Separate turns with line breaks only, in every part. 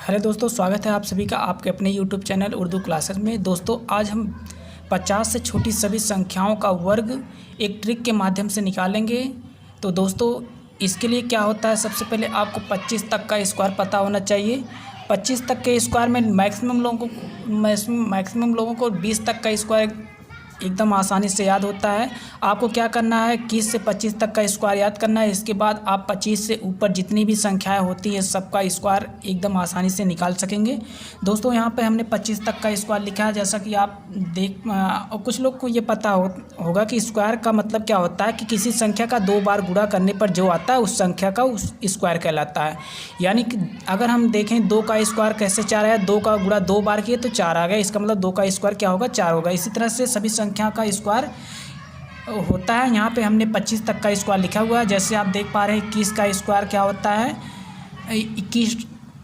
Hello दोस्तों, स्वागत है आप सभी का आपके अपने यूट्यूब चैनल उर्दू क्लासेस में। दोस्तों आज हम 50 से छोटी सभी संख्याओं का वर्ग एक ट्रिक के माध्यम से निकालेंगे। तो दोस्तों इसके लिए क्या होता है, सबसे पहले आपको 25 तक का स्क्वायर पता होना चाहिए। 25 तक के स्क्वायर में मैक्सिमम लोगों को 20 तक का स्क्वायर एकदम आसानी से याद होता है। आपको क्या करना है, 21 से 25 तक का स्क्वायर याद करना है। इसके बाद आप 25 से ऊपर जितनी भी संख्याएं होती हैं सबका स्क्वायर एकदम आसानी से निकाल सकेंगे। दोस्तों यहाँ पे हमने 25 तक का स्क्वायर लिखा है, जैसा कि आप और कुछ लोग को ये पता होगा कि स्क्वायर का मतलब क्या होता है कि किसी संख्या का 2 बार गुणा करने पर जो आता है उस संख्या का उस स्क्वायर कहलाता है। यानी कि अगर हम देखें 2 का स्क्वायर कैसे 4 आया, 2 का गुणा 2 बार किए तो 4 आ गया, इसका मतलब 2 का स्क्वायर क्या होगा, 4 होगा। इसी तरह से सभी संख्या का स्क्वायर होता है। यहाँ पे हमने 25 तक का स्क्वायर लिखा हुआ है। जैसे आप देख पा रहे हैं 21 का स्क्वायर क्या होता है,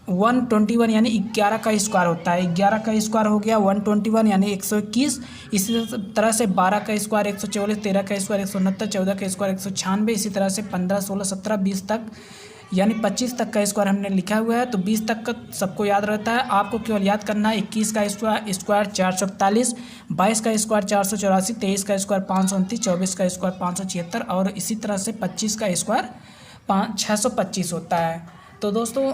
121 यानी 11 का स्क्वायर होता है। 11 का स्क्वायर हो गया 121 यानी 121। इसी तरह से 12 का स्क्वायर 144, 13 का स्क्वायर 169, 14 का स्क्वायर 196, इसी तरह से 15, 16, 17, 20 तक यानी 25 तक का स्क्वायर हमने लिखा हुआ है। तो 20 तक का सबको याद रहता है। आपको केवल याद करना है 21 का स्क्वायर 441, 22 का स्क्वायर 484, 23 का स्क्वायर 529, 24 का स्क्वायर 576 और इसी तरह से 25 का स्क्वायर 625 होता है। तो दोस्तों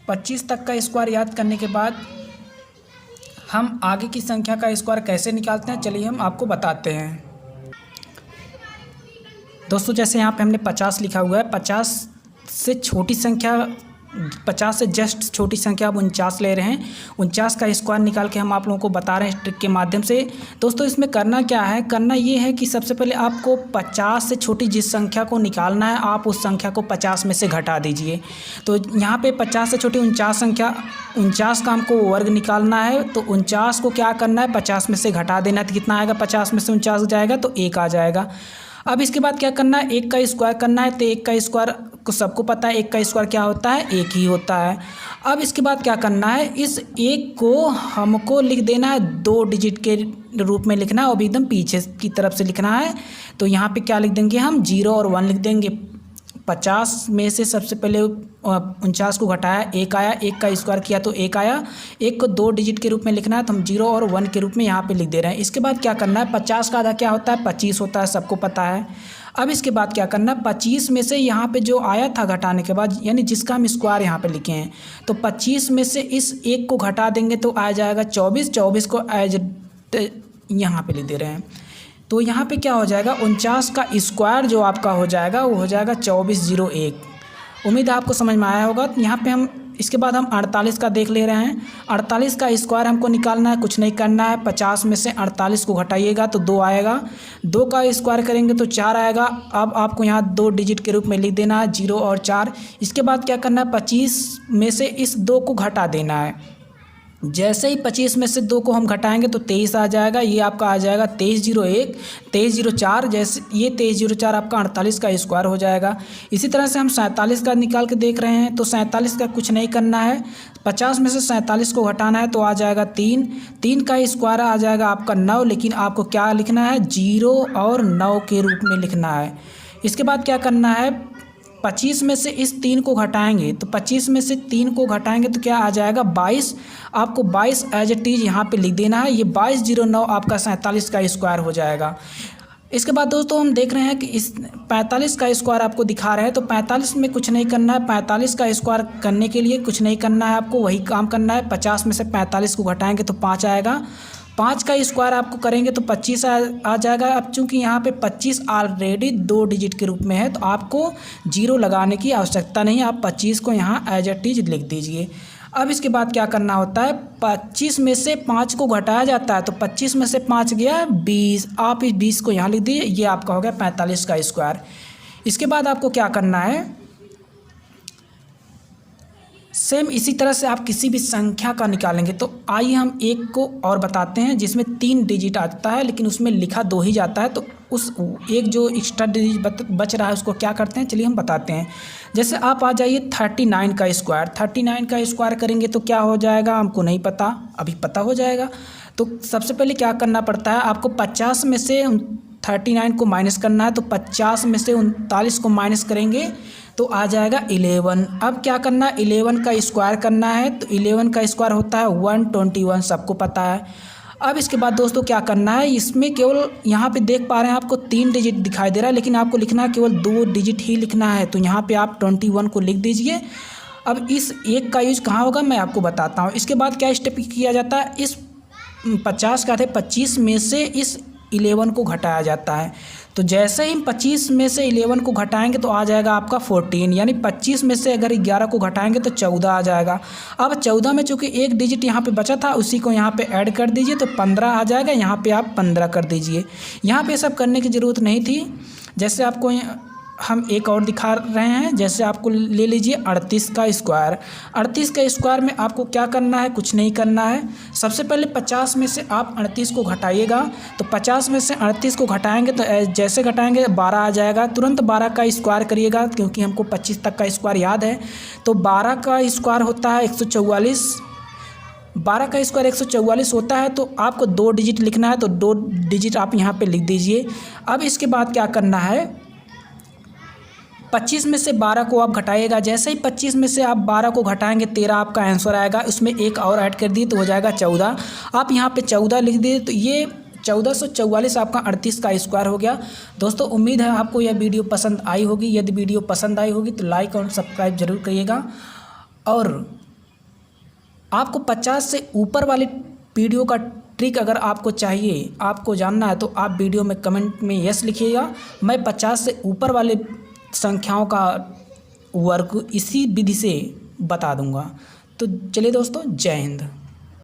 25 तक का स्क्वायर याद करने के बाद हम आगे की संख्या का स्क्वायर कैसे निकालते हैं, चलिए हम आपको बताते हैं। दोस्तों जैसे यहाँ पे हमने 50 लिखा हुआ है, 50 से छोटी संख्या, 50 से जस्ट छोटी संख्या अब 49 ले रहे हैं। 49 का स्क्वायर निकाल के हम आप लोगों को बता रहे हैं ट्रिक के माध्यम से। दोस्तों इसमें करना क्या है, करना ये है कि सबसे पहले आपको 50 से छोटी जिस संख्या को निकालना है आप उस संख्या को 50 में से घटा दीजिए। तो यहाँ पे 50 से छोटी 49 संख्या, 49 का हमको वर्ग निकालना है। तो 49 को क्या करना है, 50 में से घटा देना है। तो कितना आएगा, 50 में से 49 जाएगा तो 1 आ जाएगा। अब इसके बाद क्या करना है, 1 का स्क्वायर करना है। तो 1 का स्क्वायर को सबको पता है, 1 का स्क्वायर क्या होता है, 1 ही होता है। अब इसके बाद क्या करना है, इस 1 को हमको लिख देना है 2 डिजिट के रूप में लिखना है और एकदम पीछे की तरफ से लिखना है। तो यहाँ पे क्या लिख देंगे हम, 0 और 1 लिख देंगे। 50 में से सबसे पहले 49 को घटाया 1 आया, 1 का स्क्वायर किया तो 1 आया। 1 को 2 डिजिट के रूप में लिखना है तो हम 0 और 1 के रूप में यहाँ पे लिख दे रहे हैं। इसके बाद क्या करना है, 50 का आधा क्या होता है, 25 होता है, सबको पता है। अब इसके बाद क्या करना है, 25 में से यहाँ पे जो आया था घटाने के बाद, यानी जिसका हम स्क्वायर यहाँ पे लिखे हैं, तो 25 में से इस 1 को घटा देंगे तो आ जाएगा 24। 24 को एज यहाँ पे लिख दे रहे हैं। तो यहाँ पे क्या हो जाएगा, 49 का स्क्वायर जो आपका हो जाएगा वो हो जाएगा 2401। उम्मीद है आपको समझ में आया होगा। यहाँ पे हम इसके बाद हम 48 का देख ले रहे हैं। 48 का स्क्वायर हमको निकालना है, कुछ नहीं करना है। 50 में से 48 को घटाइएगा तो 2 आएगा। 2 का स्क्वायर करेंगे तो 4 आएगा। अब आपको यहाँ 2 डिजिट के रूप में लिख देना है, 0 और 4। इसके बाद क्या करना है, 25 में से इस 2 को घटा देना है। जैसे ही 25 में से 2 को हम घटाएंगे तो 23 आ जाएगा। ये आपका आ जाएगा 2301, 2304। जैसे ये 2304 आपका 48 का स्क्वायर हो जाएगा। इसी तरह से हम 47 का निकाल के देख रहे हैं। तो 47 का कुछ नहीं करना है, 50 में से 47 को घटाना है तो आ जाएगा 3। 3 का स्क्वायर आ जाएगा आपका 9, लेकिन आपको क्या लिखना है, 0 और 9 के रूप में लिखना है। इसके बाद क्या करना है, 25 में से इस 3 को घटाएंगे तो 25 में से 3 को घटाएंगे तो क्या आ जाएगा, 22। आपको 22 एज इट इज यहाँ पे लिख देना है। ये 2209 आपका 47 का स्क्वायर हो जाएगा। इसके बाद दोस्तों हम देख रहे हैं कि इस 45 का स्क्वायर आपको दिखा रहे हैं। तो 45 में कुछ नहीं करना है। 45 का स्क्वायर करने के लिए कुछ नहीं करना है, आपको वही काम करना है। 50 में से 45 को घटाएंगे तो 5 आएगा। 5 का स्क्वायर आपको करेंगे तो 25 आ जाएगा। अब चूंकि यहाँ पे 25 ऑलरेडी 2 डिजिट के रूप में है तो आपको 0 लगाने की आवश्यकता नहीं है। आप 25 को यहाँ एज इट इज लिख दीजिए। अब इसके बाद क्या करना होता है, 25 में से 5 को घटाया जाता है। तो 25 में से 5 गया 20। आप इस 20 को यहाँ लिख दीजिए। ये आपका हो गया 45 का स्क्वायर। इसके बाद आपको क्या करना है, सेम इसी तरह से आप किसी भी संख्या का निकालेंगे। तो आइए हम एक को और बताते हैं जिसमें 3 डिजिट आता है लेकिन उसमें लिखा 2 ही जाता है। तो उस एक जो एक्स्ट्रा डिजिट बच रहा है उसको क्या करते हैं, चलिए हम बताते हैं। जैसे आप आ जाइए 39 का स्क्वायर। 39 का स्क्वायर करेंगे तो क्या हो जाएगा, हमको नहीं पता, अभी पता हो जाएगा। तो सबसे पहले क्या करना पड़ता है, आपको 50 में से 39 को माइनस करना है। तो 50 में से 39 को माइनस करेंगे तो आ जाएगा 11। अब क्या करना है, 11 का स्क्वायर करना है। तो 11 का स्क्वायर होता है 121, सबको पता है। अब इसके बाद दोस्तों क्या करना है, इसमें केवल यहाँ पे देख पा रहे हैं आपको 3 डिजिट दिखाई दे रहा है, लेकिन आपको लिखना है केवल 2 डिजिट ही लिखना है। तो यहाँ पे आप 21 को लिख दीजिए। अब इस 1 का यूज कहाँ होगा मैं आपको बताता हूँ। इसके बाद क्या स्टेप किया जाता है, इस 50 का थे 25 में से इस 11 को घटाया जाता है। तो जैसे ही 25 में से 11 को घटाएंगे तो आ जाएगा आपका 14, यानी 25 में से अगर 11 को घटाएंगे तो 14 आ जाएगा। अब 14 में चूँकि 1 डिजिट यहाँ पे बचा था, उसी को यहाँ पे ऐड कर दीजिए तो 15 आ जाएगा। यहाँ पे आप 15 कर दीजिए। यहाँ पे सब करने की ज़रूरत नहीं थी। जैसे आपको हम एक और दिखा रहे हैं, जैसे आपको ले लीजिए 38 का स्क्वायर। 38 का स्क्वायर में आपको क्या करना है, कुछ नहीं करना है। सबसे पहले 50 में से आप 38 को घटाइएगा। तो 50 में से 38 को घटाएंगे तो जैसे घटाएंगे 12 आ जाएगा। तुरंत 12 का स्क्वायर करिएगा क्योंकि हमको 25 तक का स्क्वायर याद है। तो 12 का स्क्वायर होता है 144। 12 का स्क्वायर 144 होता है। तो आपको 2 डिजिट लिखना है, तो 2 डिजिट आप यहाँ पे लिख दीजिए। अब इसके बाद क्या करना है, 25 में से 12 को आप घटाइएगा। जैसे ही 25 में से आप 12 को घटाएंगे 13 आपका आंसर आएगा। उसमें एक और ऐड कर दिए तो हो जाएगा 14। आप यहाँ पे 14 लिख दिए तो ये 1444 आपका 38 का स्क्वायर हो गया। दोस्तों उम्मीद है आपको यह वीडियो पसंद आई होगी। यदि वीडियो पसंद आई होगी तो लाइक और सब्सक्राइब जरूर करिएगा। और आपको 50 से ऊपर वाली वीडियो का ट्रिक अगर आपको चाहिए, आपको जानना है, तो आप वीडियो में कमेंट में यस लिखिएगा। मैं 50 से ऊपर वाले संख्याओं का वर्क इसी विधि से बता दूंगा। तो चलिए दोस्तों, जय हिंद।